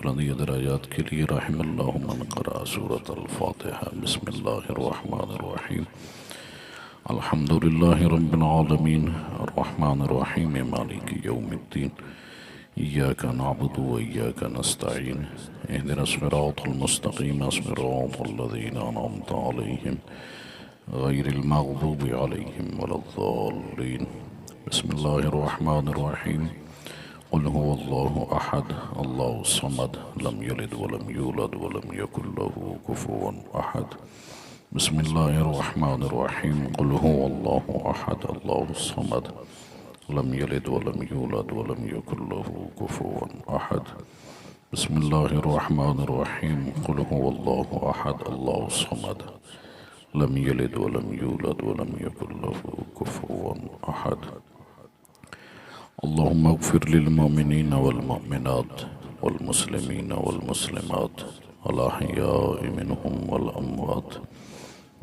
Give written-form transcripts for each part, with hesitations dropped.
بلندی درجات کے لیے رحم اللہ من قرأ سورة الفاتحة بسم اللہ الرحمن الرحیم الحمد للہ رب العالمین الرحمن الرحیم مالک یوم الدین ایاک نعبد و ایاک نستعین اهدنا الصراط المستقیم صراط الذین انعمت علیہم غیر المغضوب علیہم ولا الضالین بسم اللہ الرحمن الرحیم قل هو الله أحد الله الصمد لم يلد ولم يولد ولم يكن له كفوا أحد بسم الله الرحمن الرحيم قل هو الله أحد الله الصمد لم يلد ولم يولد ولم يكن له كفوا أحد بسم الله الرحمن الرحيم قل هو الله أحد الله الصمد لم يلد ولم يولد ولم يكن له كفوا أحد اللهم اغفر للمؤمنين والمؤمنات والمسلمين والمسلمات الأحياء منهم والأموات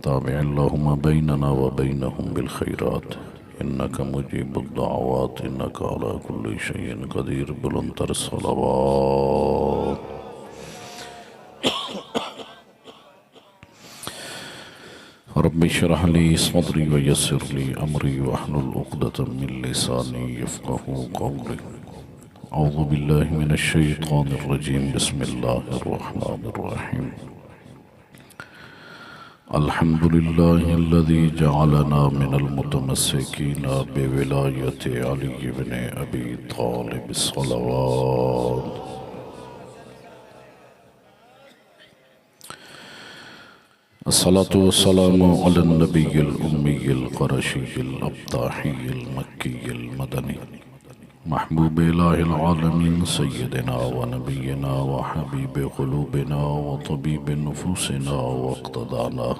تابع اللهم بيننا وبينهم بالخيرات إنك مجيب الدعوات إنك على كل شيء قدير بلندر الصلوات رب اشرح لي صدري ويسر لي أمري واحلل عقدة من لساني يفقهوا قولي أعوذ بالله من الشيطان الرجيم بسم الله الرحمن الرحيم الحمد لله الذي جعلنا من المتمسكين بولاية علي بن أبي طالب الصلوات الصلاة والسلام على النبي الأمي القرشي الأبطاحي المكي المدني محبوب إله العالمين سيدنا ونبينا وحبيب قلوبنا وطبيب نفوسنا واقتدانا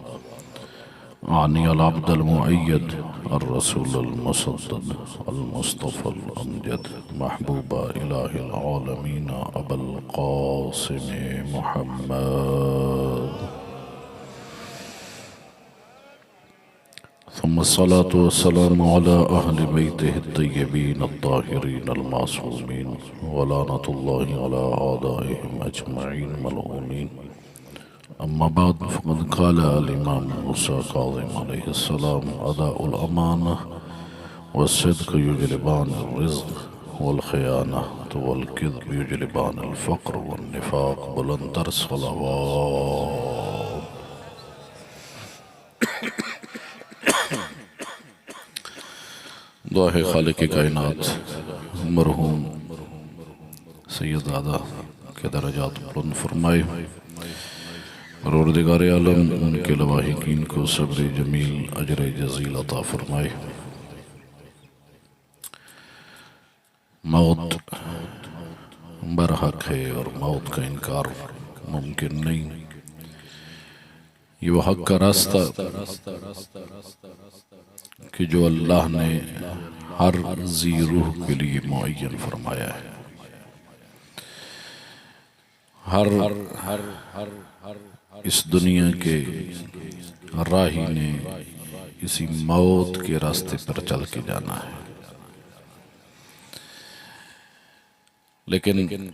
أعني العبد المؤيد الرسول المصدد المصطفى الأمجد محبوب إله العالمين أبا القاسم محمد ثم الصلاة والسلام على أهل بيته الطيبين الطاهرين المعصومين ولعنة الله على أعدائهم أجمعين ملعونين أما بعد فقد قال الإمام موسى كاظم عليه السلام أداء الأمانة والصدق يجلبان الرزق والخيانة والكذب يجلبان الفقر والنفاق بلندر الصلوات دعا ہے خالق کائنات مرحوم سید زادہ کے درجات بلند فرمائے پروردگار عالم ان کے لواحقین کو صبر جمیل اجر جزیل عطا فرمائے موت برحق ہے اور موت کا انکار ممکن نہیں یہ وہ حق کا راستہ کہ جو اللہ نے ہر ذی روح کے لیے معین فرمایا ہے ہر اس دنیا کے راہی نے اسی موت کے راستے پر چل کے جانا ہے لیکن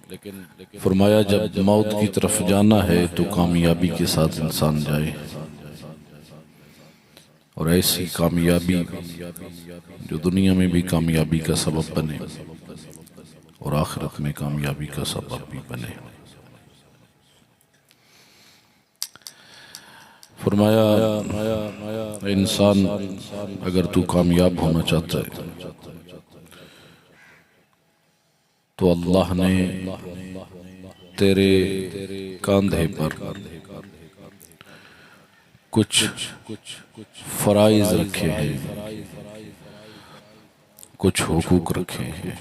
فرمایا جب موت کی طرف جانا ہے تو کامیابی کے ساتھ انسان جائے اور ایسی کامیابی جو دنیا میں بھی کامیابی کا سبب بنے اور آخرت میں کامیابی کا سبب بھی بنے فرمایا انسان اگر تو کامیاب ہونا چاہتا ہے تو اللہ نے تیرے کاندھے پر کچھ فرائض رکھے ہیں کچھ حقوق رکھے ہیں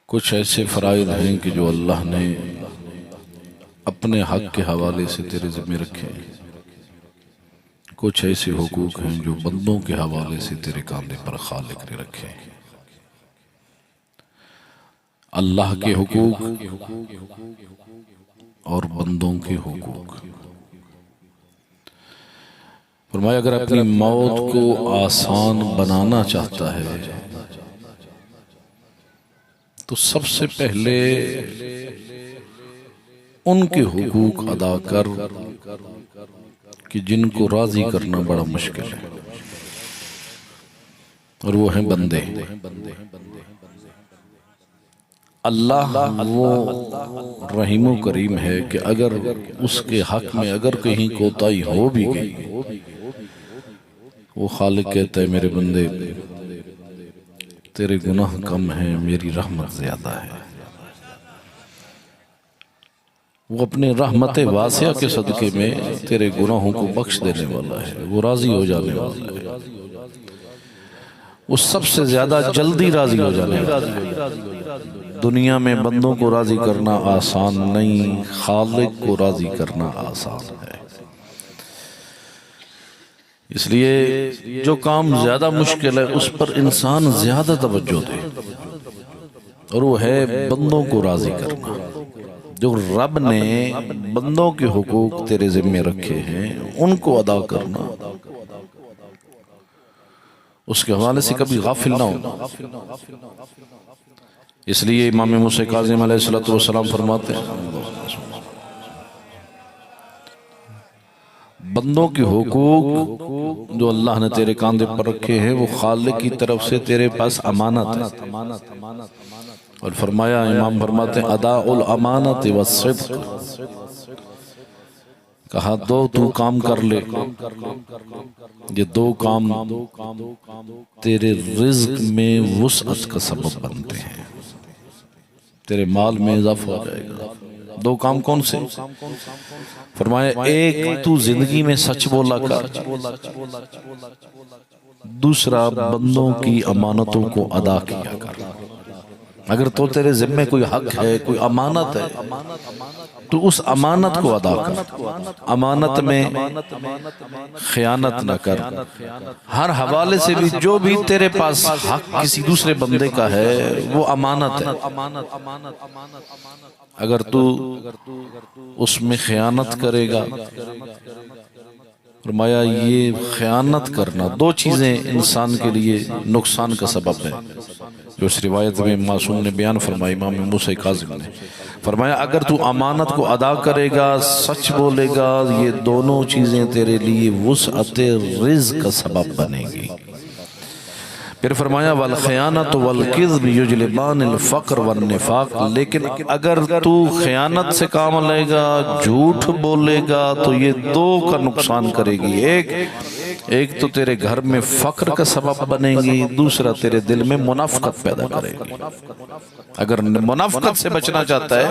کچھ ایسے فرائض ہیں کہ جو اللہ نے اپنے حق کے حوالے سے تیرے ذمہ رکھے ہیں کچھ ایسے حقوق ہیں جو بندوں کے حوالے سے تیرے کاندھے پر خالق نے رکھے ہیں اللہ کے حقوق اور بندوں کے حقوق فرمایا اگر اپنی موت کو آسان بنانا چاہتا ہے تو سب سے پہلے ان کے حقوق ادا کر کہ جن کو راضی کرنا بڑا مشکل ہے، اور وہ ہیں بندے۔ اللہ وہ رحیم و کریم ہے کہ اگر اس کے حق میں اگر کہیں کوتاہی ہو بھی گئی، وہ خالق کہتا ہے میرے بندے تیرے گناہ کم ہیں، میری رحمت زیادہ ہے۔ وہ اپنے رحمت واسعہ کے صدقے میں تیرے گناہوں کو بخش دینے والا ہے، وہ راضی ہو جانے والا ہے، وہ سب سے زیادہ جلدی راضی ہو جانے والا ہے۔ دنیا میں بندوں کو راضی کرنا آسان نہیں، خالق کو راضی کرنا آسان ہے۔ اس لیے جو کام زیادہ مشکل ہے اس پر انسان زیادہ توجہ دے، اور وہ ہے بندوں کو راضی کرنا۔ جو رب نے بندوں کے حقوق تیرے ذمہ رکھے ہیں ان کو ادا کرنا، اس کے حوالے سے کبھی غافل نہ ہونا۔ اس لیے امام موسیٰ کاظم علیہ السلام فرماتے ہیں بندوں کے حقوق جو اللہ نے تیرے کاندھے پر رکھے ہیں وہ خالق کی طرف سے تیرے پاس امانت ہے، اور فرمایا امام فرماتے ہیں اداء الامانت والصدق، کہا دو تو کام کر لے، یہ دو کام تیرے رزق میں وسعت کا سبب بنتے ہیں، تیرے مال میں اضافہ ہو جائے گا۔ دو کام کون سے؟ فرمایا ایک تو زندگی میں سچ بولا کر، دوسرا بندوں کی امانتوں کو ادا کیا کر۔ اگر تو تیرے ذمہ کوئی حق ہے، کوئی امانت ہے، تو اس امانت کو ادا کر، امانت میں خیانت نہ کر۔ ہر حوالے سے بھی جو بھی تیرے پاس حق کسی دوسرے بندے کا ہے وہ امانت ہے، اگر تو اس میں خیانت کرے گا، فرمایا یہ خیانت کرنا دو چیزیں انسان کے لیے نقصان کا سبب ہے، جو اس روایت میں معصوم نے بیان فرمائی، امام موسیٰ کاظم نے فرمایا اگر تو امانت کو ادا کرے گا، سچ بولے گا، یہ دونوں چیزیں تیرے لیے وسعت رزق کا سبب بنے گی۔ پھر فرمایا والخیانت والکذب یجلبان الفقر والنفاق، لیکن اگر تو خیانت سے کام لے گا، جھوٹ بولے گا، تو یہ دو کا نقصان کرے گی۔ ایک تو تیرے گھر میں فقر کا سبب بنے گی، دوسرا تیرے دل میں منافقت پیدا کرے گی۔ اگر منافقت سے بچنا چاہتا ہے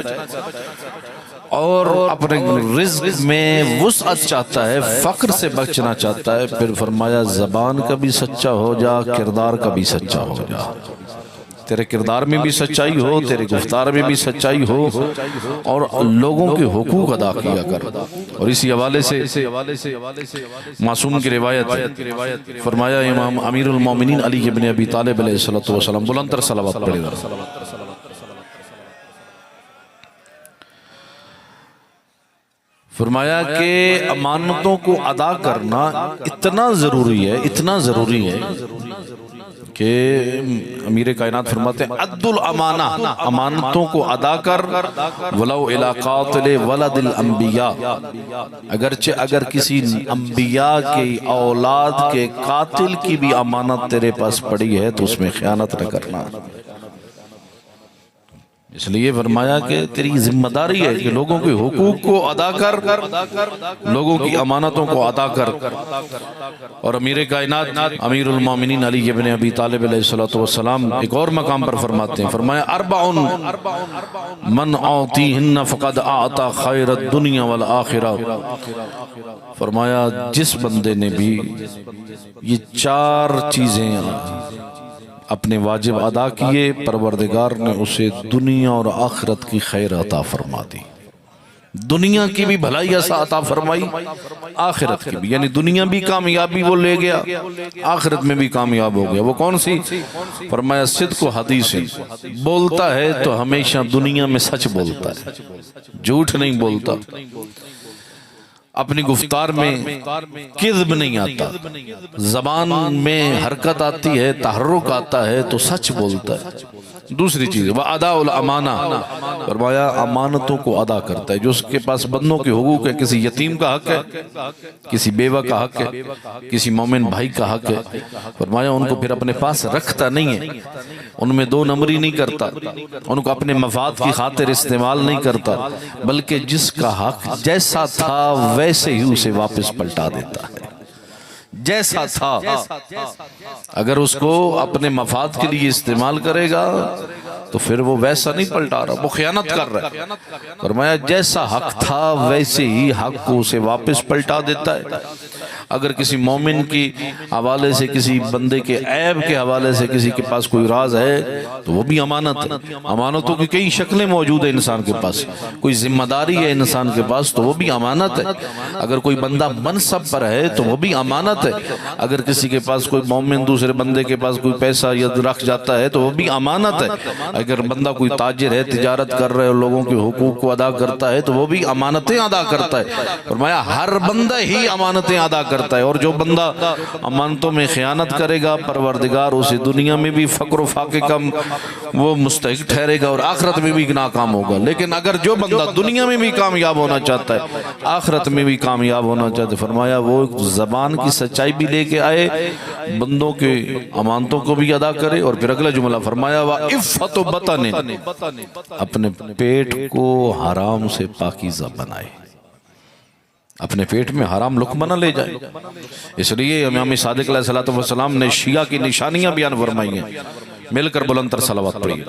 اور اپنے رزق میں وسعت چاہتا ہے، فقر سے بچنا چاہتا ہے، پھر فرمایا زبان کا بھی سچا ہو جا، کردار کا بھی سچا ہو جا، تیرے کردار میں بھی سچائی ہو، تیرے گفتار میں بھی سچائی ہو، اور لوگوں کے حقوق ادا کیا کر۔ اور اسی حوالے سے معصوم کی روایت فرمایا امام امیر المومنین علی بن ابی طالب علیہ السلام بلند تر صلوات پڑھے گا، فرمایا کہ امانتوں کو ادا کرنا اتنا ضروری ہے، اتنا ضروری ہے کہ امیر کائنات فرماتے ہیں عد الامانہ، امانتوں کو ادا کر، ولو الی قاتل ولد الانبیاء، اگرچہ اگر کسی انبیاء کی اولاد کے قاتل کی بھی امانت تیرے پاس پڑی ہے تو اس میں خیانت نہ کرنا۔ اس لیے فرمایا کہ تیری ذمہ داری ہے کہ لوگوں کے حقوق کو ادا کر، لوگوں کی امانتوں کو ادا کر۔ اور امیر کائنات امیر المومنین علی بن ابی طالب علیہ السلام ایک اور مقام پر فرماتے ہیں، فرمایا اربع من اعطیہن فقد اعطى خیر الدنیا والآخرہ، فرمایا جس بندے نے بھی یہ چار چیزیں اپنے واجب ادا کیے، پروردگار نے اسے دنیا اور آخرت کی خیر عطا فرما دی۔ دنیا کی بھی بھلائی ایسا عطا فرمائی، آخرت کی بھی، یعنی دنیا بھی کامیابی وہ لے گیا، آخرت میں بھی کامیاب ہو گیا۔ وہ کون سی؟ فرمایا صدق و حدیث، بولتا ہے تو ہمیشہ دنیا میں سچ بولتا ہے، جھوٹ نہیں بولتا، اپنی گفتار میں کذب نہیں آتا، زبان میں حرکت آتی ہے، تحرک آتا ہے تو سچ بولتا ہے، دوسری چیز وہ ادا الامانہ، فرمایا امانتوں کو ادا کرتا ہے، جو اس کے پاس بندوں کے حقوق ہے، کسی یتیم کا حق ہے، کسی بیوہ کا حق ہے، کسی مومن بھائی کا حق ہے، فرمایا ان کو پھر اپنے پاس رکھتا نہیں ہے، ان میں دو نمبری نہیں کرتا، ان کو اپنے مفاد کی خاطر استعمال نہیں کرتا، بلکہ جس کا حق جیسا تھا ویسے ہی اسے واپس پلٹا دیتا ہے، جیسا تھا۔ اگر اس کو اپنے مفاد کے لیے استعمال کرے گا تو پھر وہ ویسا نہیں پلٹا رہا، وہ خیانت کر رہا ہے۔ فرمایا جیسا حق تھا ویسے ہی حق کو اسے واپس پلٹا دیتا ہے۔ اگر کسی مومن کی حوالے سے، کسی بندے کے عیب کے حوالے سے کسی کے پاس کوئی راز ہے تو وہ بھی امانت ہے۔ امانتوں کی کئی شکلیں موجود ہیں انسان کے پاس، کوئی ذمہ داری ہے انسان کے پاس تو وہ بھی امانت ہے۔ اگر کوئی بندہ منصب پر ہے تو وہ بھی امانت ہے۔ اگر کسی کے پاس کوئی مومن دوسرے بندے کے پاس کوئی پیسہ یا رکھ جاتا ہے تو وہ بھی امانت ہے۔ اگر بندہ کوئی تاجر ہے، تجارت کر رہے اور لوگوں کے حقوق کو ادا کرتا ہے تو وہ بھی امانتیں ادا کرتا ہے۔ فرمایا ہر بندہ ہی امانتیں ادا کرتا ہے، اور جو بندہ امانتوں میں خیانت کرے گا پروردگار اسے دنیا میں بھی فقر و فاقے کا وہ مستحق ٹھہرے گا اور آخرت میں بھی ناکام ہوگا۔ لیکن اگر جو بندہ دنیا میں بھی کامیاب ہونا چاہتا ہے، آخرت میں بھی کامیاب ہونا چاہتا ہے، فرمایا وہ زبان کی سچائی بھی لے کے آئے، بندوں کے امانتوں کو بھی ادا کرے، اور پھر اگلا جملہ فرمایا وَعِفَّةُ بَطَنٍ، اپنے پیٹ کو حرام سے پاکیزہ بنائے، اپنے پیٹ میں حرام لقمہ نہ لے جائے۔ اس لیے امام صادق علیہ السلام نے شیعہ کی نشانیاں بیان فرمائی ہیں، مل کر بلند تر صلوات پڑھیے۔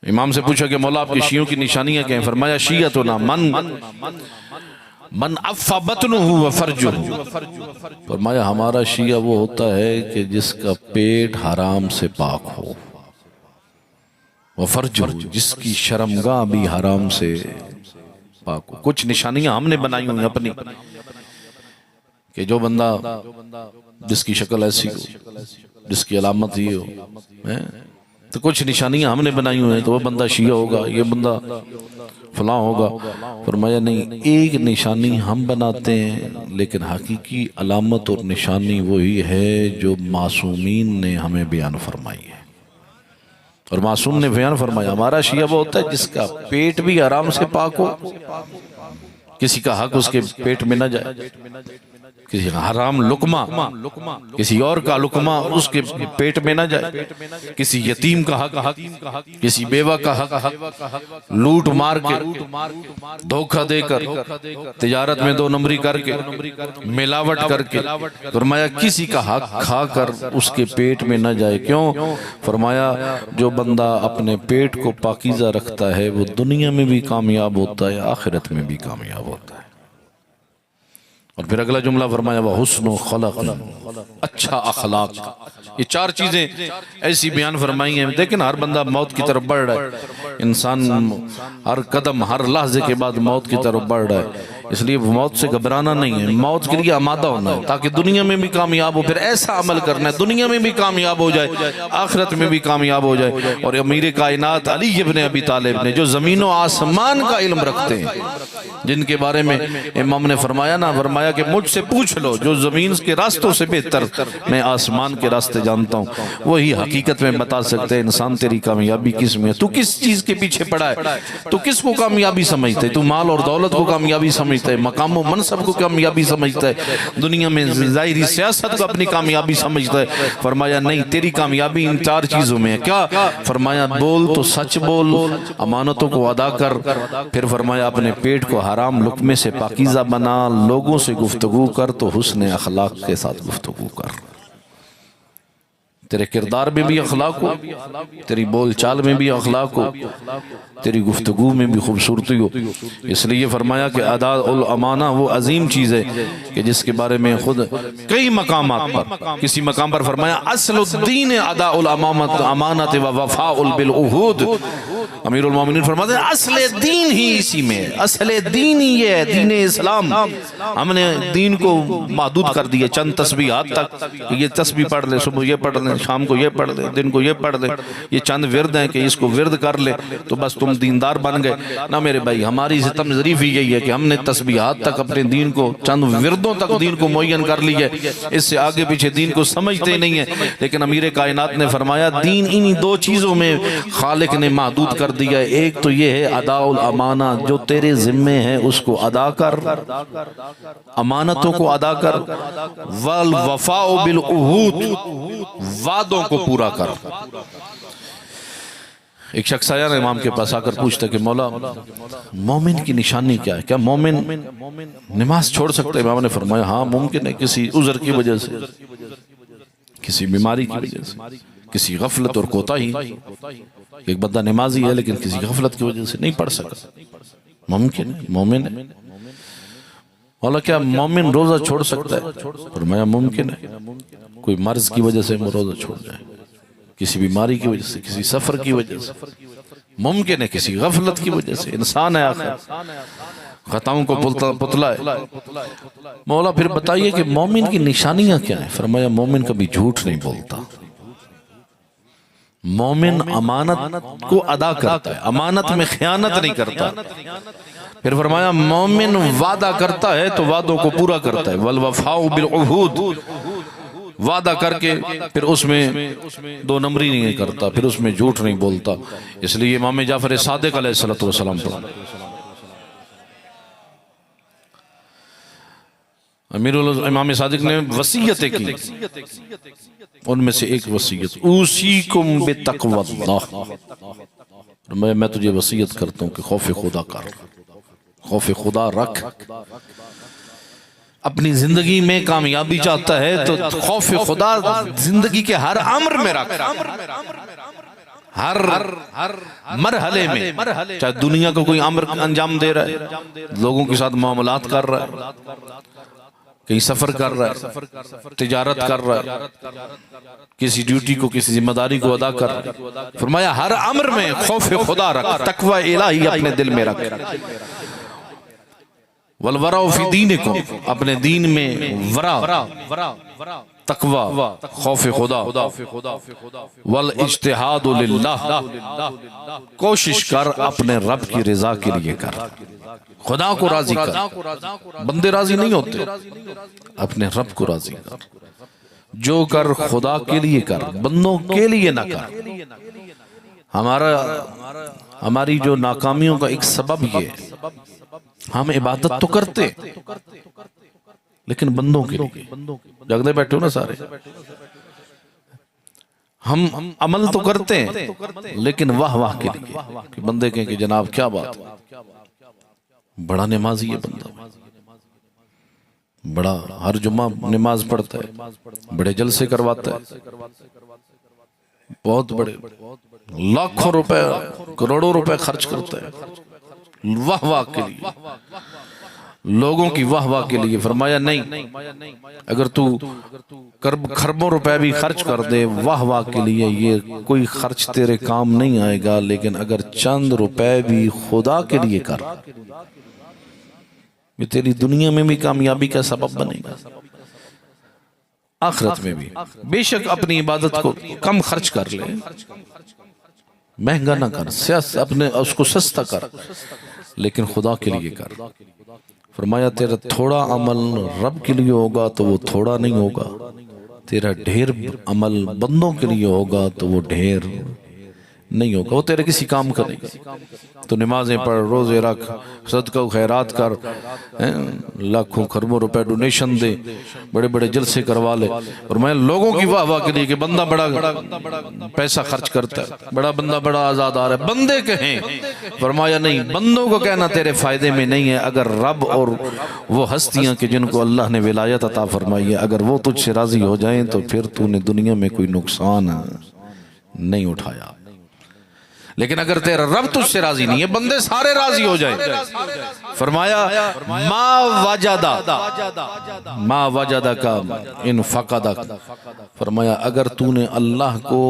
امام سے پوچھا کہ مولا آپ کی شیعوں کی نشانیاں کیا ہیں؟ فرمایا شیعتنا من عفا بطنہ و فرجہ، فرمایا ہمارا شیعہ وہ ہوتا ہے کہ جس کا پیٹ حرام سے پاک ہو، وفرجہ جس کی شرمگاہ بھی حرام سے پاک ہو۔ کچھ نشانیاں ہم نے بنائی ہوئی اپنی کہ جو بندہ جس کی شکل ایسی ہو، جس کی علامت یہ ہو، تو کچھ نشانیاں ہم نے بنائی ہوئی ہیں تو وہ بندہ شیعہ ہوگا، یہ بندہ فلاں ہوگا۔ فرمایا نہیں، ایک نشانی ہم بناتے ہیں لیکن حقیقی علامت اور نشانی وہی ہے جو معصومین نے ہمیں بیان فرمائی ہے۔ اور معصوم نے بیان فرمایا ہمارا شیعہ وہ ہوتا ہے جس کا پیٹ بھی حرام سے پاک ہو، کسی کا حق اس کے پیٹ میں نہ جائے، کسی کا حرام لقمہ، کسی اور کا لقمہ اس کے پیٹ میں نہ جائے، کسی یتیم کا حق، کسی بیوہ کا حق لوٹ مار کے، دھوکہ دے کر، تجارت میں دو نمبری کر کے، ملاوٹ کر کے، فرمایا کسی کا حق کھا کر اس کے پیٹ میں نہ جائے۔ کیوں؟ فرمایا جو بندہ اپنے پیٹ کو پاکیزہ رکھتا ہے وہ دنیا میں بھی کامیاب ہوتا ہے، آخرت میں بھی کامیاب ہوتا ہے۔ اور پھر اگلا جملہ فرمایا وَحُسْنُ خَلَقٍ، اچھا اخلاق۔ یہ چار چیزیں ایسی بیان فرمائی ہیں، لیکن ہر بندہ موت کی طرف بڑھ رہا ہے، انسان ہر قدم ہر لحظے کے بعد موت کی طرف بڑھ رہا ہے، اس لیے موت سے گھبرانا نہیں ہے، موت کے لیے آمادہ ہونا ہے تاکہ دنیا میں بھی کامیاب ہو، پھر ایسا عمل کرنا ہے دنیا میں بھی کامیاب ہو جائے، آخرت میں بھی کامیاب ہو جائے۔ اور امیر کائنات علی ابن ابی طالب نے جو زمین و آسمان کا علم رکھتے ہیں، جن کے بارے میں امام نے فرمایا کہ مجھ سے پوچھ لو، جو زمین کے راستوں سے بہتر میں آسمان کے راستے جانتا ہوں، وہی حقیقت میں بتا سکتے ہیں انسان تیری کامیابی کس میں ہے، تو کس چیز کے پیچھے پڑا ہے، تو کس کو کامیابی سمجھتا ہے، تو مال اور دولت کو کامیابی سمجھتا ہے، مقام و منصب کو کامیابی سمجھتا ہے، دنیا میں ظاہری سیاست کو اپنی کامیابی سمجھتا ہے۔ فرمایا نہیں، تیری کامیابی ان چار چیزوں میں ہے۔ کیا؟ فرمایا بول تو سچ بول، امانتوں کو ادا کر، پھر فرمایا اپنے پیٹ کو حرام لقمے سے پاکیزہ بنا، لوگوں سے گفتگو کر تو حسن اخلاق کے ساتھ گفتگو کر، تیرے کردار میں بھی اخلاق ہو، تیری بول چال میں بھی اخلاق ہو، تیری گفتگو میں بھی خوبصورتی ہو۔ اس لیے فرمایا کہ ادا الامانہ وہ عظیم چیز ہے کہ جس کے بارے میں خود کئی مقامات پر، کسی مقام پر فرمایا اصل الدین ادا الامانت و وفاء بالعہود، امیر المومنین فرماتے ہیں اصل دین ہی اسی میں ہے، اصل دین ہی یہ ہے، دین اسلام۔ ہم نے دین کو محدود کر دیا چند تسبیحات تک، یہ تسبیح پڑھ لے، صبح یہ پڑھ لیں، شام کو یہ پڑھ لے، دن کو یہ پڑھ لے، یہ چند ورد ہیں کہ اس کو ورد کر لے تو بس تم دیندار بن گئے۔ نہ میرے بھائی، ہماری ستم ظریف ہی یہی ہے کہ ہم نے تسبیحات تک اپنے دین کو، چند وردوں تک دین کو معین کر لی ہے، اس سے آگے پیچھے دین کو سمجھتے نہیں ہیں۔ لیکن امیر کائنات نے فرمایا دین انہی دو چیزوں میں خالق نے محدود کر دیا ہے، ایک تو یہ ہے اداء الامانہ، جو تیرے ذمے ہے اس کو ادا کر، امانتوں کو ادا کر، والوفاء بالعہود، وعدوں کو پورا کر۔ ایک شخص آیا نا امام کے پاس، آ کر پوچھتا کہ مولا مومن کی نشانی کیا ہے، کیا مومن نماز چھوڑ سکتا ہے؟ امام نے فرمایا ہاں ممکن ہے، کسی عذر کی وجہ سے، کسی بیماری کی وجہ سے، کسی غفلت اور کوتاہی۔ ایک بندہ نمازی ہے لیکن کسی غفلت کی وجہ سے نہیں پڑھ سکا، ممکن ہے، مومن ہے۔ مولا کیا مومن روزہ چھوڑ سکتا ہے؟ فرمایا ممکن ہے، کوئی مرض کی وجہ سے وہ روزہ چھوڑ جائے، کسی بیماری کی وجہ سے، کسی سفر کی وجہ سے، ممکن ہے کسی غفلت کی وجہ سے، انسان ہے آخر، خطاؤں کو پتلا ہے۔ مولا پھر بتائیے کہ مومن کی نشانیاں کیا ہیں؟ فرمایا مومن کبھی جھوٹ نہیں بولتا، مومن امانت کو ادا کرتا ہے، امانت میں خیانت نہیں کرتا۔ پھر فرمایا مومن وعدہ کرتا ہے تو وعدوں کو پورا کرتا ہے، والوفاء بالعہود، وعدہ کر کے پھر اس میں دو نمبری نہیں کرتا، پھر اس میں جھوٹ نہیں بولتا۔ اس لیے امام جعفر صادق علیہ السلام پر امام صادق نے وصیتیں کی، ان میں سے ایک وصیت اوصیکم بتقوی اللہ، میں تجھے وصیت کرتا ہوں کہ خوف خدا کر، خوف خدا رکھ۔ اپنی زندگی میں کامیابی چاہتا ہے تو خوف خدا زندگی کے ہر امر میں رکھ، ہر مرحلے میں، چاہے دنیا کو کوئی امر انجام دے رہا ہے، لوگوں کے ساتھ معاملات کر رہا ہے، کہیں سفر کر رہا ہے، تجارت کر رہا ہے، کسی ڈیوٹی کو، کسی ذمہ داری کو ادا کر رہا ہے، فرمایا ہر امر میں خوف خدا رکھ، تقوی الہی اپنے دل میں رکھ۔ والورع فی دینکم، اپنے دین میں ورع، تقوی، خوف خدا، والاجتہاد للہ، کوشش کر اپنے رب کی رضا کے لیے کر، خدا کو راضی کر، بندے راضی نہیں ہوتے، اپنے رب کو راضی کر، جو کر خدا کے لیے کر، بندوں کے لیے نہ کر۔ ہماری جو ناکامیوں کا ایک سبب یہ ہے، ہم عبادت تو کرتے لیکن بندوں کے لیے، جاگتے بیٹھے ہو نا سارے، ہم عمل تو کرتے ہیں لیکن واہ واہ کے لیے، کہ بندے کہیں کہ جناب کیا بات، بڑا نمازی ہے بندہ، بڑا ہر جمعہ نماز پڑھتا ہے، بڑے جلسے کرواتا ہے، بہت بڑے لاکھوں روپے، کروڑوں روپے خرچ کرتا ہے واہ واہ کے لیے، لوگوں کی واہ واہ کے لیے۔ فرمایا نہیں، اگر تو خربوں روپے بھی خرچ کر دے واہ واہ کے لیے، یہ کوئی خرچ تیرے کام نہیں آئے گا، لیکن اگر چند روپے بھی خدا کے لیے کر، یہ تیری دنیا میں بھی کامیابی کا سبب بنے گا، آخرت میں بھی۔ بے شک اپنی عبادت کو کم خرچ کر لے، مہنگا نہ کر، اپنے اس کو سستا کر، لیکن خدا کے لیے کر۔ فرمایا تیرا تھوڑا عمل رب کے لیے ہوگا تو وہ تھوڑا نہیں ہوگا، تیرا ڈھیر عمل بندوں کے لیے ہوگا تو وہ ڈھیر نہیں ہوگا، وہ تیرے کسی کام کا نہیں۔ تو نمازیں پڑھ، روزے رکھ، صدقہ و خیرات کر، لاکھوں خربوں روپے ڈونیشن دے، بڑے بڑے جلسے کروا لے، اور میں لوگوں کی واہ واہ کے لیے کہ بندہ بڑا پیسہ خرچ کرتا ہے، بڑا بندہ بڑا آزاد آ رہا ہے، بندے کہیں۔ فرمایا نہیں، بندوں کو کہنا تیرے فائدے میں نہیں ہے، اگر رب اور وہ ہستیاں کہ جن کو اللہ نے ولایت عطا فرمائی ہے، اگر وہ تجھ سے راضی ہو جائیں تو پھر تو نے دنیا میں کوئی نقصان نہیں اٹھایا۔ لیکن اگر تیرا رب تجھ سے راضی نہیں ہے، بندے سارے راضی ہو جائیں، فرمایا ما وجدہ کا ان فقدہ، فرمایا اگر تو نے اللہ کو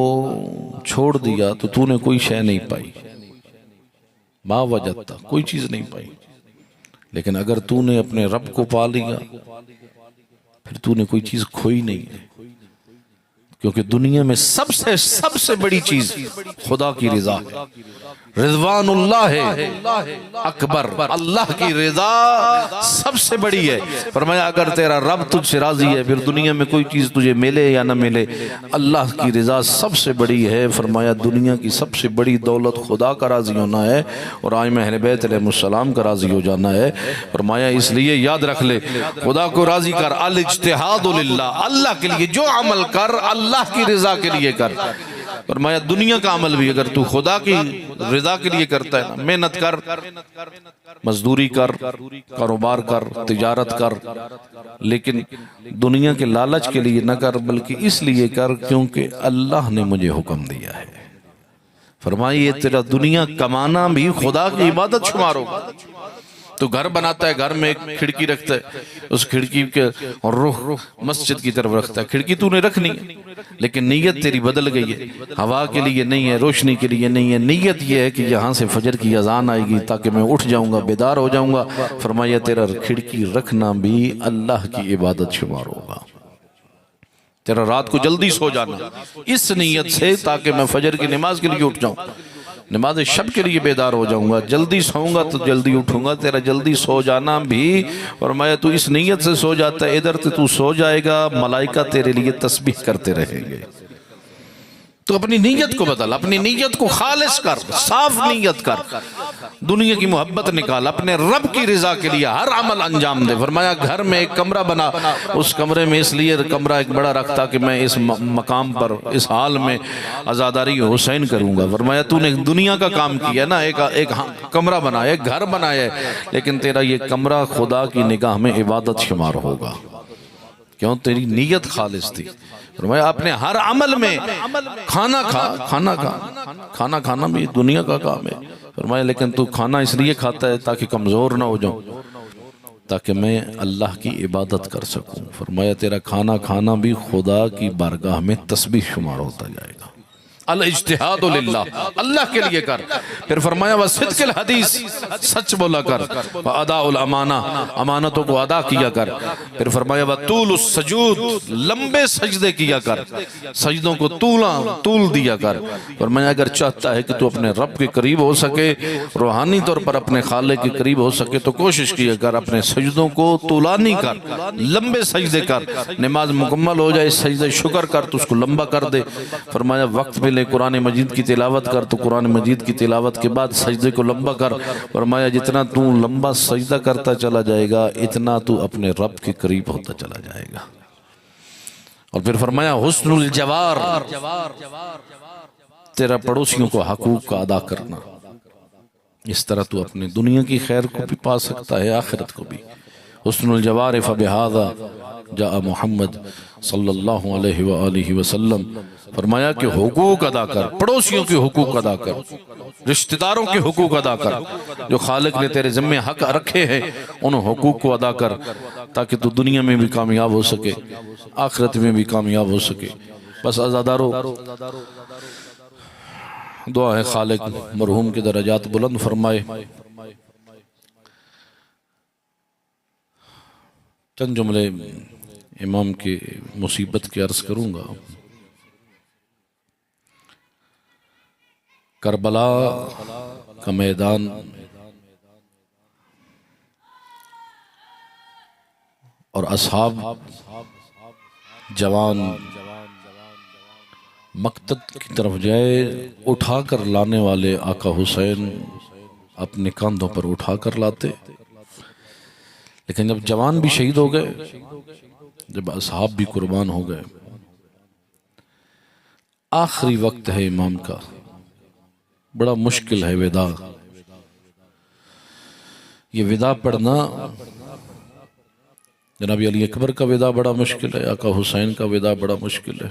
چھوڑ دیا تو تو نے کوئی شے نہیں پائی، ما وجدتا، کوئی چیز نہیں پائی. لیکن اگر تو نے اپنے رب کو پا لیا پھر تو نے کوئی چیز کھوئی نہیں ہے. کیونکہ دنیا میں سب سے بڑی چیز خدا کی رضا ہے. رضوان اللہ ہے اکبر، اللہ کی رضا سب سے بڑی ہے. فرمایا اگر تیرا رب تجھ سے راضی ہے پھر دنیا میں کوئی چیز تجھے ملے یا نہ ملے، اللہ کی رضا سب سے بڑی ہے. فرمایا دنیا کی سب سے بڑی دولت خدا کا راضی ہونا ہے اور ائمہ اہل بیت علیہ السلام کا راضی ہو جانا ہے. فرمایا اس لیے یاد رکھ لے، خدا کو راضی کر. الاجتہاد للہ، اللہ کے لیے جو عمل کر اللہ کی رضا کے لیے کر. فرمایا دنیا کا عمل بھی اگر تو خدا کی رضا کے لیے کرتا ہے، محنت کر، مزدوری کر، کاروبار کر، تجارت کر، لیکن دنیا کے لالچ کے لیے نہ کر، بلکہ اس لیے کر کیونکہ اللہ نے مجھے حکم دیا ہے. فرمایا یہ تیرا دنیا کمانا بھی خدا کی عبادت شمار ہوگا. تو گھر بناتا ہے، گھر میں ایک کھڑکی رکھتا ہے، اس کھڑکی کے رخ مسجد کی طرف رکھتا ہے. کھڑکی تو نے رکھنی ہے لیکن نیت تیری بدل گئی ہے، ہوا کے لیے نہیں ہے، روشنی کے لیے نہیں ہے. نیت یہ ہے کہ یہاں سے فجر کی اذان آئے گی تاکہ میں اٹھ جاؤں گا، بیدار ہو جاؤں گا. فرمایا تیرا کھڑکی رکھنا بھی اللہ کی عبادت شمار ہوگا. تیرا رات کو جلدی سو جانا اس نیت سے تاکہ میں فجر کی نماز کے لیے اٹھ جاؤں، نماز شب کے لیے بیدار ہو جاؤں گا. جلدی سوؤں گا تو جلدی اٹھوں گا. تیرا جلدی سو جانا بھی فرمایا تو اس نیت سے سو جاتا ہے، ادھر سے تو سو جائے گا، ملائکہ تیرے لیے تسبیح کرتے رہیں گے. تو اپنی نیت کو بدل، اپنی نیت کو خالص کر، صاف نیت کر، دنیا کی محبت نکال، اپنے رب کی رضا کے لیے ہر عمل انجام دے. فرمایا گھر میں ایک کمرہ بنا، اس کمرے میں اس لیے کمرہ ایک بڑا رکھتا کہ میں اس مقام پر اس حال میں عزاداری حسین کروں گا. فرمایا تو نے دنیا کا کام کیا نا، ایک کمرہ بنایا، ایک گھر بنایا، لیکن تیرا یہ کمرہ خدا کی نگاہ میں عبادت شمار ہوگا. کیوں؟ تیری نیت خالص تھی. فرمایا اپنے ہر عمل میں کھانا کھانا بھی دنیا کا کام ہے. فرمایا لیکن تو کھانا اس لیے کھاتا ہے تاکہ کمزور نہ ہو جاؤں، تاکہ میں اللہ کی عبادت کر سکوں. فرمایا تیرا کھانا کھانا بھی خدا کی بارگاہ میں تسبیح شمار ہوتا جائے گا. الاجتہاد للہ، اللہ کے لیے کر. پھر فرمایا وصدق الحدیث، سچ بولا کر. واداء الامانہ، امانتوں کو ادا کیا کر. پھر فرمایا وطول السجود، لمبے سجدے کیا کر، سجدوں کو طول دیا کر. فرمایا اگر چاہتا ہے کہ تو اپنے رب کے قریب ہو سکے، روحانی طور پر اپنے خالق کے قریب ہو سکے تو کوشش کیا کر اپنے سجدوں کو طولانی کر، لمبے سجدے کر. نماز مکمل ہو جائے سجدہ شکر کر تو اس کو لمبا کر دے. فرمایا وقت ملے قرآن مجید کی تلاوت کر تو قرآن مجید کی تلاوت کے بعد سجدے کو لمبا کر. فرمایا جتنا تو لمبا سجدہ کرتا چلا جائے گا اتنا تو اپنے رب کے قریب ہوتا چلا جائے گا. اور پھر فرمایا حسن الجوار، تیرا پڑوسیوں کو حقوق کا ادا کرنا. اس طرح تو اپنے دنیا کی خیر کو بھی پا سکتا ہے، آخرت کو بھی. حسن الجوار فبہذا جاء محمد صلی اللہ علیہ وآلہ وسلم. فرمایا کہ حقوق ادا کر، پڑوسیوں کے حقوق ادا کر، رشتہ داروں کے حقوق ادا کر. جو خالق نے تیرے ذمہ حق رکھے ہیں ان حقوق کو ادا کر تاکہ تو دنیا میں بھی کامیاب ہو سکے، آخرت میں بھی کامیاب ہو سکے. بس عزادارو دعا ہے خالق مرحوم کے درجات بلند فرمائے. چند جملے امام کی مصیبت کی عرض کروں گا. کربلا کا میدان اور اصحاب جوان مقتل کی طرف جائے، اٹھا کر لانے والے آقا حسین اپنے کاندھوں پر اٹھا کر لاتے. لیکن جب جوان بھی شہید ہو گئے، جب اصحاب بھی قربان ہو گئے، آخری وقت ہے امام کا، بڑا مشکل ہے وداع. یہ وداع پڑھنا جناب علی اکبر کا وداع بڑا مشکل ہے، آقا حسین کا وداع بڑا مشکل ہے.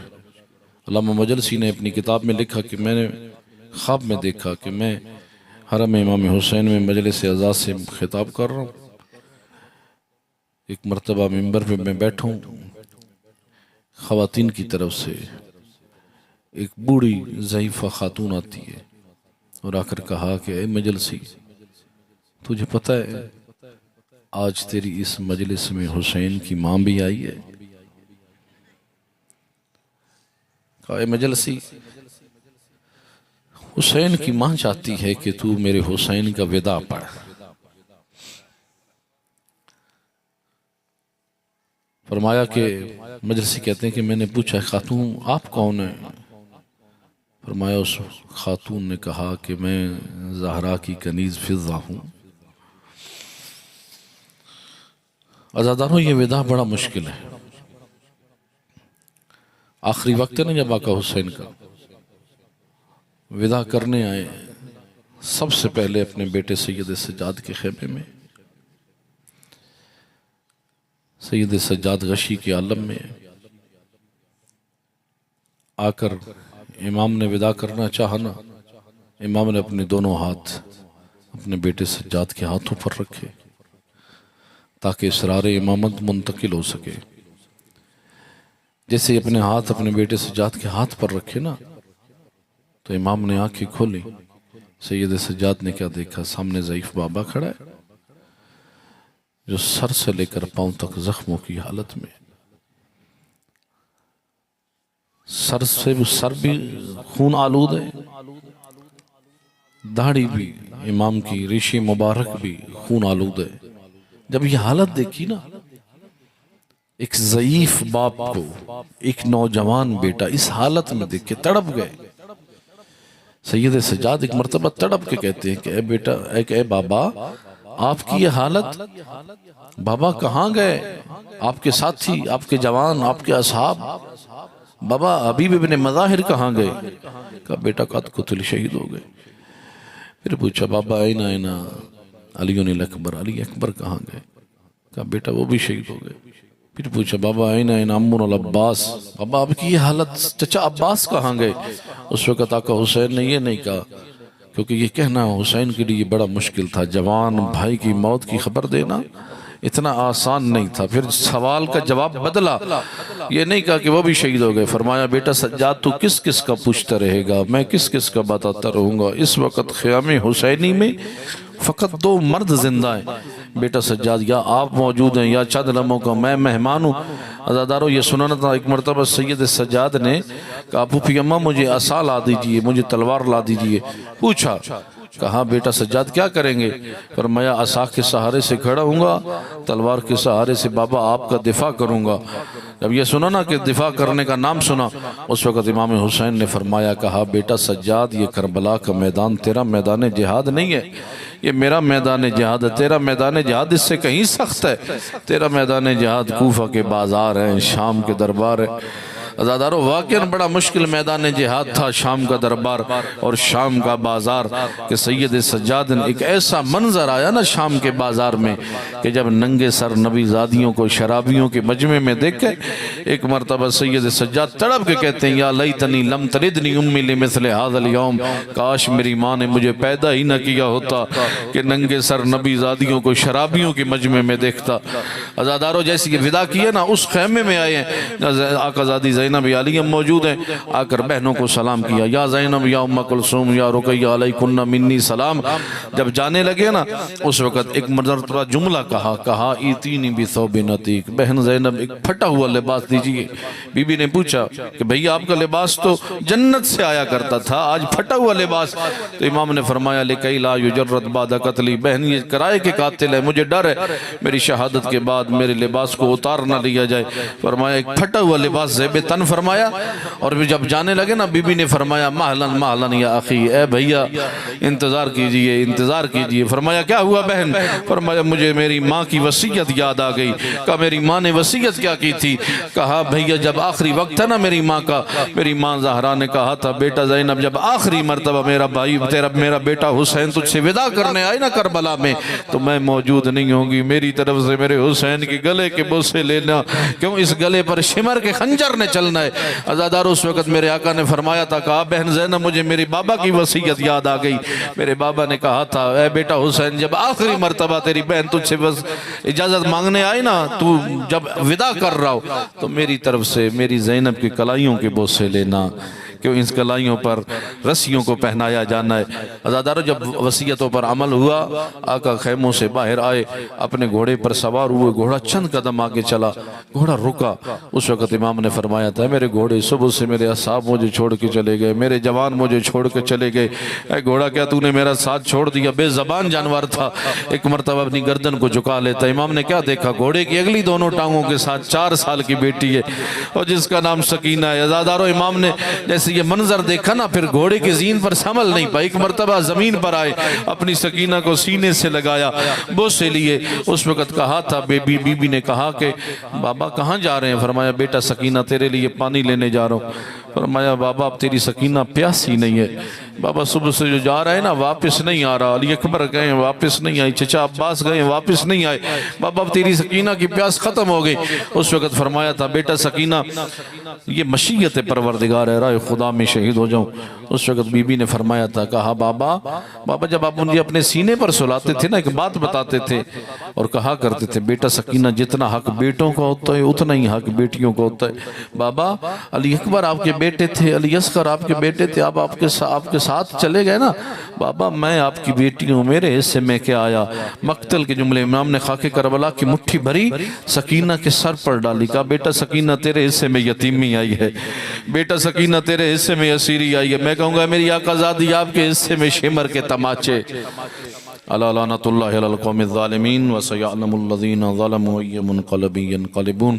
علامہ مجلسی نے اپنی کتاب میں لکھا کہ میں نے خواب میں دیکھا کہ میں حرم امام حسین میں مجلس اعزاز سے خطاب کر رہا ہوں. ایک مرتبہ منبر پہ میں بیٹھوں، خواتین کی طرف سے ایک بوڑھی ضعیفہ خاتون آتی ہے اور آ کر کہا کہ اے مجلسی تجھے پتہ ہے آج تیری اس مجلس میں حسین کی ماں بھی آئی ہے؟ کہا اے مجلسی، حسین کی ماں چاہتی ہے کہ تو میرے حسین کا وداع پڑھ۔ فرمایا کہ مجلسی کہتے ہیں کہ میں نے پوچھا خاتون آپ کون ہیں؟ فرمایا اس خاتون نے کہا کہ میں زہرا کی کنیز فضہ ہوں۔ عزاداروں یہ وداع بڑا مشکل ہے، آخری وقت ہے نا جب آقا حسین کا وداع کرنے آئے، سب سے پہلے اپنے بیٹے سید سجاد کے خیمے میں، سید سجاد غشی کے عالم میں آ کر امام نے وداع کرنا چاہا نا، امام نے اپنے دونوں ہاتھ اپنے بیٹے سجاد کے ہاتھوں پر رکھے تاکہ اسرار امامت منتقل ہو سکے۔ جیسے اپنے ہاتھ اپنے بیٹے سجاد کے ہاتھ پر رکھے نا تو امام نے آنکھیں کھولی، سید سجاد نے کیا دیکھا؟ سامنے ضعیف بابا کھڑا ہے جو سر سے لے کر پاؤں تک زخموں کی حالت میں، سر بھی خون آلود ہے، داڑھی بھی امام کی ریشی مبارک بھی خون آلود ہے۔ جب یہ حالت دیکھی نا، ایک ضعیف باپ کو ایک نوجوان بیٹا اس حالت میں دیکھ کے تڑپ گئے۔ سید سجاد ایک مرتبہ تڑپ کے کہتے ہیں کہ اے بیٹا، اے بابا، آپ کی یہ حالت، بابا کہاں گئے آپ کے ساتھی، آپ کے جوان، آپ کے اصحاب؟ بابا حبیب ابن مظاہر کہاں گئے؟ کہا بیٹا قد قتل، شہید ہو گئے۔ پھر پوچھا بابا اینا علی الاکبر، علی اکبر کہاں گئے؟ کہا بیٹا وہ بھی شہید ہو گئے۔ پھر پوچھا بابا اینا عمر العباس، بابا آپ کی یہ حالت، چچا عباس کہاں گئے؟ اس وقت آقا حسین نے یہ نہیں کہا، کیونکہ یہ کہنا حسین کے لیے بڑا مشکل تھا، جوان بھائی کی موت کی خبر دینا اتنا آسان نہیں تھا۔ پھر سوال کا جواب بدلا، یہ نہیں کہا کہ وہ بھی شہید ہو گئے، فرمایا بیٹا سجاد تو کس کس کا پوچھتا رہے گا، میں کس کس کا بتاتا رہوں گا؟ اس وقت خیام حسینی میں فقط 2 مرد زندہ ہیں، بیٹا سجاد یا آپ موجود ہیں یا چند لمحوں کا میں مہمان ہوں۔ عزاداروں یہ سنانا تھا، ایک مرتبہ سید سجاد نے کہا پھوپھی اماں مجھے عصا لا دیجئے، مجھے تلوار لا دیجئے۔ پوچھا، کہا بیٹا سجاد کیا کریں گے؟ فرمایا عصا کے سہارے سے کھڑا ہوں گا، تلوار کے سہارے سے بابا آپ کا دفاع کروں گا۔ جب یہ سنا نا کہ دفاع کرنے کا نام سنا، اس وقت امام حسین نے فرمایا، کہا بیٹا سجاد یہ کربلا کا میدان تیرا میدان جہاد نہیں ہے، یہ میرا میدان جہاد ہے، تیرا میدان جہاد اس سے کہیں سخت ہے، تیرا میدان جہاد کوفہ کے بازار ہیں، شام کے دربار ہے۔ عزاداروں واقعاً بڑا مشکل میدان جہاد تھا، شام کا دربار اور شام کا بازار، کہ سید سجاد نے ایک ایسا منظر آیا نا شام کے بازار میں کہ جب ننگے سر نبی زادیوں کو شرابیوں کے مجمع میں دیکھے، ایک مرتبہ سید سجاد تڑپ کے کہتے ہیں یا لیتنی لم تلدنی امی لمثل ھذا اليوم، کاش میری ماں نے مجھے پیدا ہی نہ کیا ہوتا کہ ننگے سر نبی زادیوں کو شرابیوں کے مجمع میں دیکھتا۔ عزاداروں جیسی کہ وداع کیا نا، اس خیمے میں آئے ہیں، آقا زادی زینب علیہ موجود ہیں، آ کر بہنوں کو سلام کیا، یا زینب یا ام کلثوم یا رقیہ علیکن منی سلام۔ جب جانے لگے نا اس وقت ایک مرتبہ جملہ کہا ایتینی بثوب عتیق، بہن زینب ایک پھٹا ہوا لباس دیجئے۔ بی بی نے پوچھا کہ بھئی آپ کا لباس تو جنت سے آیا کرتا تھا، آج پھٹا ہوا لباس؟ تو امام نے فرمایا لکی لا یجرد بعد قتلی، بہن یہ کرائے کے قاتل ہے، مجھے ڈر ہے میری شہادت کے بعد میرے لباس کو اتار نہ لیا جائے۔ فرمایا ایک پھٹا ہوا لباس زیب تن فرمایا، اور جب جانے لگے نا بی بی نے فرمایا مہلن مہلن یا اخی، اے بھیا انتظار کیجئے انتظار کیجئے۔ فرمایا کیا ہوا بہن؟ فرمایا مجھے میری ماں کی وصیت یاد آ گئی۔ کہا میری ماں نے وصیت کیا کی تھی؟ کہا بھیا جب آخری وقت ہے نا میری ماں کا، میری ماں زہرا نے کہا تھا بیٹا زینب جب آخری مرتبہ میرا بھائی میرا بیٹا حسین تجھ سے وداع کرنے آئے نا کربلا میں تو میں موجود نہیں ہوں گی، میری طرف سے میرے حسین کے گلے کے بوسے لینا، کیوں اس گلے پر شمر کے خنجر نے چلنا ہے۔ عزادار اس وقت میرے آقا نے فرمایا تھا، کہا بہن زینب مجھے میری بابا کی وصیت یاد آ گئی، میرے بابا نے کہا تھا اے بیٹا حسین جب آخری مرتبہ تیری بہن تجھ سے بس اجازت مانگنے آئی نا، تو جب وداع کر رہا ہو تو میری طرف سے میری زینب کی کلائیوں کے بوسے لینا۔ کہ ان کلائیوں پر رسیوں کو پہنایا جانا ہے۔ عزادارو جب وصیتوں پر عمل ہوا، آقا خیموں سے باہر آئے، اپنے گھوڑے پر سوار ہوئے، گھوڑا چند قدم آگے چلا، گھوڑا رکا۔ اس وقت امام نے فرمایا تھا میرے گھوڑے صبح سے میرے اصحاب مجھے چھوڑ کے چلے گئے، میرے جوان مجھے چھوڑ کے چلے گئے، اے گھوڑا کیا تو نے میرا ساتھ چھوڑ دیا؟ بے زبان جانور تھا، ایک مرتبہ اپنی گردن کو جھکا لیتا۔ امام نے کیا دیکھا؟ گھوڑے کی اگلی دونوں ٹانگوں کے ساتھ 4 سال کی بیٹی ہے اور جس کا نام سکینہ ہے۔ عزادارو امام نے جیسے یہ منظر دیکھا نا، پھر گھوڑے کی زین پر سنبھل نہیں پائے، ایک مرتبہ زمین پر آئے، اپنی سکینہ کو سینے سے لگایا، بوسے لیے۔ اس وقت کہا تھا بی بی نے کہا کہ بابا کہاں جا رہے ہیں؟ فرمایا بیٹا سکینہ تیرے لیے پانی لینے جا رہا ہوں۔ فرمایا بابا اب تیری سکینہ پیاسی نہیں ہے، بابا صبح سے جو جا رہا ہے نا واپس نہیں آ رہا، علی اکبر گئے واپس نہیں آئی، چچا عباس گئے واپس نہیں آئے، بابا اب تیری سکینہ کی پیاس ختم ہو گئی۔ اس وقت فرمایا تھا بیٹا سکینہ یہ مشیت پروردگار ہے، رائے خدا میں شہید ہو جاؤں۔ اس وقت بی بی نے فرمایا تھا، کہا بابا جب آپ مجھے اپنے سینے پر سلاتے تھے نا، ایک بات بتاتے تھے اور کہا کرتے تھے بیٹا سکینہ جتنا حق بیٹوں کا ہوتا ہے اتنا ہی حق بیٹیوں کا ہوتا ہے۔ بابا علی اکبر آپ کے بیٹے تھے، علی اصغر آپ کے بیٹے تھے، آپ کے ساتھ چلے گئے نا، بابا میں آپ کی بیٹی ہوں، میرے حصے میں کیا آیا؟ مقتل کے جملے امام نے خاک کربلا کی مٹھی بھری سکینہ کے سر پر ڈالی، کہا بیٹا سکینہ تیرے حصے میں یتیمی آئی ہے، بیٹا سکینہ تیرے حصے میں اسیری آئی ہے، میں کہوں گا میری آقا زادی آپ کے حصے میں شمر کے تماچے۔ الا لعنت اللہ علی القوم الظالمین وسیعلم الذین ظلموا ای منقلب ینقلبون۔